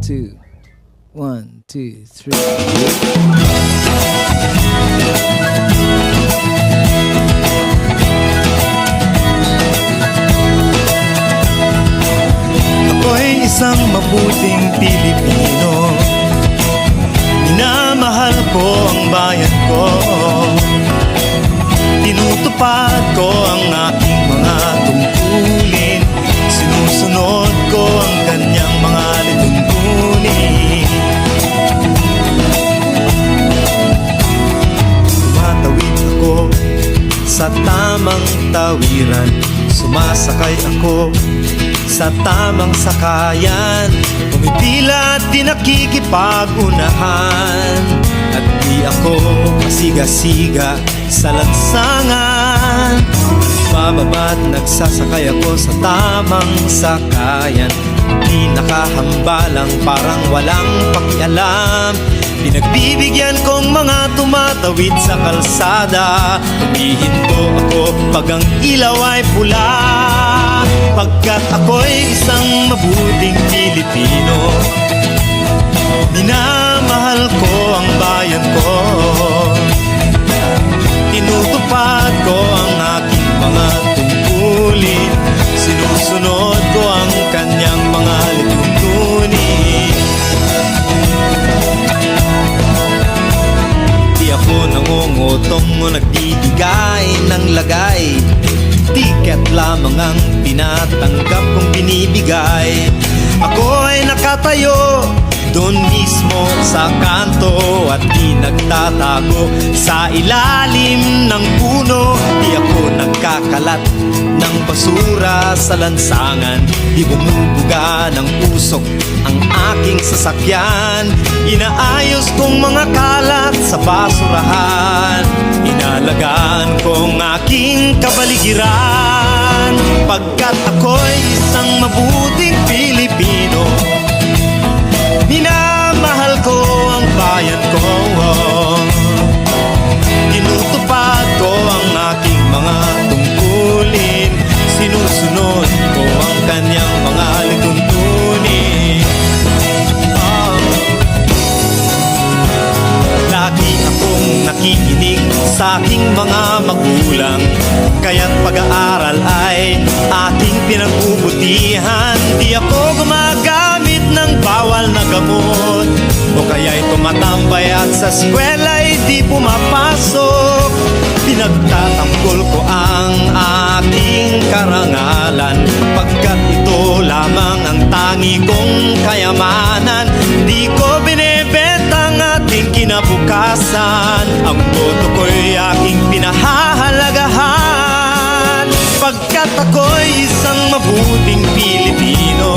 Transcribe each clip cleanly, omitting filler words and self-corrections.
two. 1, 2, 3. Ako'y isang mabuting Pilipino. Minamahal ko ang bayan ko. Tinutupad ko ang aking mga tungkulin. Sinusunod ko ang kanyang mga lituntunin. Tumatawid ako sa tamang tawiran. Sumasakay ako sa tamang sakayan. Pumipila at di nakikipag-unahan. At di ako masiga-siga sa lansangan. Bababa't nagsasakay ako sa tamang sakayan. Di nakahambalang parang walang pakialam. Pinagbibigyan kong mga tumatawid sa kalsada. Humihinto ako pag ang ilaw ay pula. Pagkat ako'y isang mabuting Pilipino. Minamahal ko ang bayan ko. Tinutupad ko ang aking mga tungkulin. Sinusunod ko ang kanyang mga lituntunin. Di ako nangungutong o nagdidigay ng lagay. Tiket lamang ang tinatanggap kong binibigay. Ako ay nakatayo doon mismo sa kanto at di nagtatago sa ilalim ng puno. Di ako nagkakalat ng basura sa lansangan. Di bumubuga ng usok ang aking sasakyan. Inaayos kong mga kalat sa basurahan. Inalagaan kong aking kabaligiran. Pagkat ako'y isang mabuting Pilipino. Minamahal ko ang bayan ko. Tinutupad ko ang aking mga tungkulin. Sinusunod ko ang kanyang mga lituntunin. Lagi akong nakikinig sa aking mga magulang. Kaya't pag-aaral ay aking pinagbubutihan. Di ako gumagamit ng bawal na gamot, o kaya'y tumatambay at sa eskwela'y di pumapasok. Pinagtatanggol ko ang aking karangalan, pagkat ito lamang ang tangi kong kayamanan. Di ko binebenta ang ating kinabukasan. Ang boto ko'y aking pinahahalagahan. Pagkat ako'y isang mabuting Pilipino.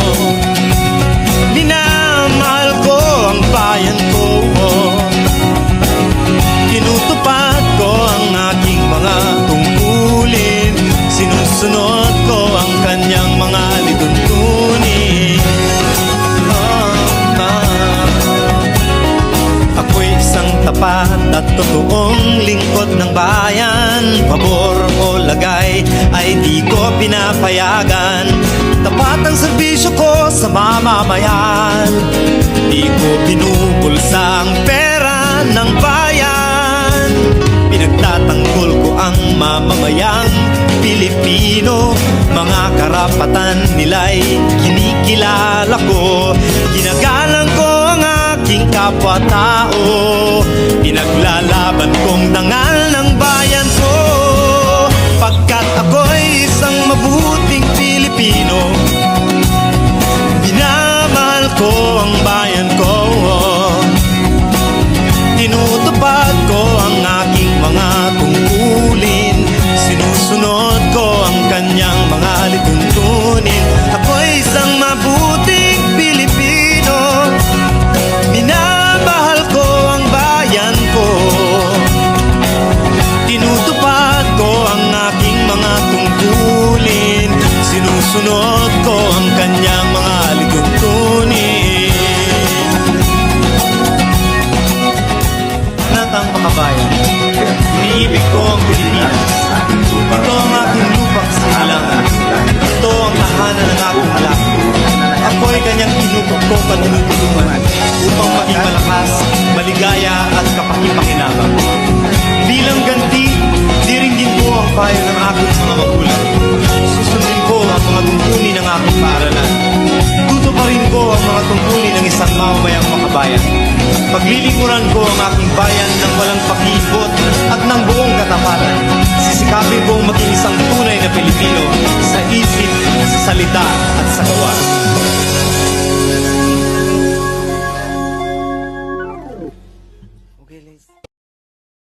Minamahal ko ang bayan ko. Tinutupad ko ang aking mga tungkulin. Sinusunod ko ang kanyang mga lituntunin. Ako'y isang tapat at totoong lingkod ng bayan. Pabor o lagay ay di ko pinapayagan. Tapat ang serbisyo ko sa mamamayan. Di ko binubulsa ang pera ng bayan. Pinagtatanggol ko ang mamamayang Pilipino. Mga karapatan nila'y kinikilala ko. Ginagalang ko ang aking kapwa-tao. Pinaglalaban kong dangal ng bayan ko. Pagkat ako'y isang mabuting Pilipino. Minamahal ko ang bayan ko. Tinutupad ko ang aking mga tungkulin. Sinusunod ko ang kanyang mga lituntunin. Ako'y isang mabuting Pilipino. Minamahal ko ang bayan ko. Tinutupad ko ang aking mga tungkulin. Sinusunod ko ang kanyang mga lituntunin. upang maging malakas, maligaya at kapakipakinabang. Bilang ganti, diringgin ko ang payo ng aking mga magulang. Susundin ko ang mga tungkulin ng aking paaralan. Tutuparin ko ang mga tungkulin ng isang mamamayang makabayan. Paglilingkuran ko ang aking bayan ng walang pakibot at ng buong katapatan. Sisikapin kong maging isang tunay na Pilipino sa isip,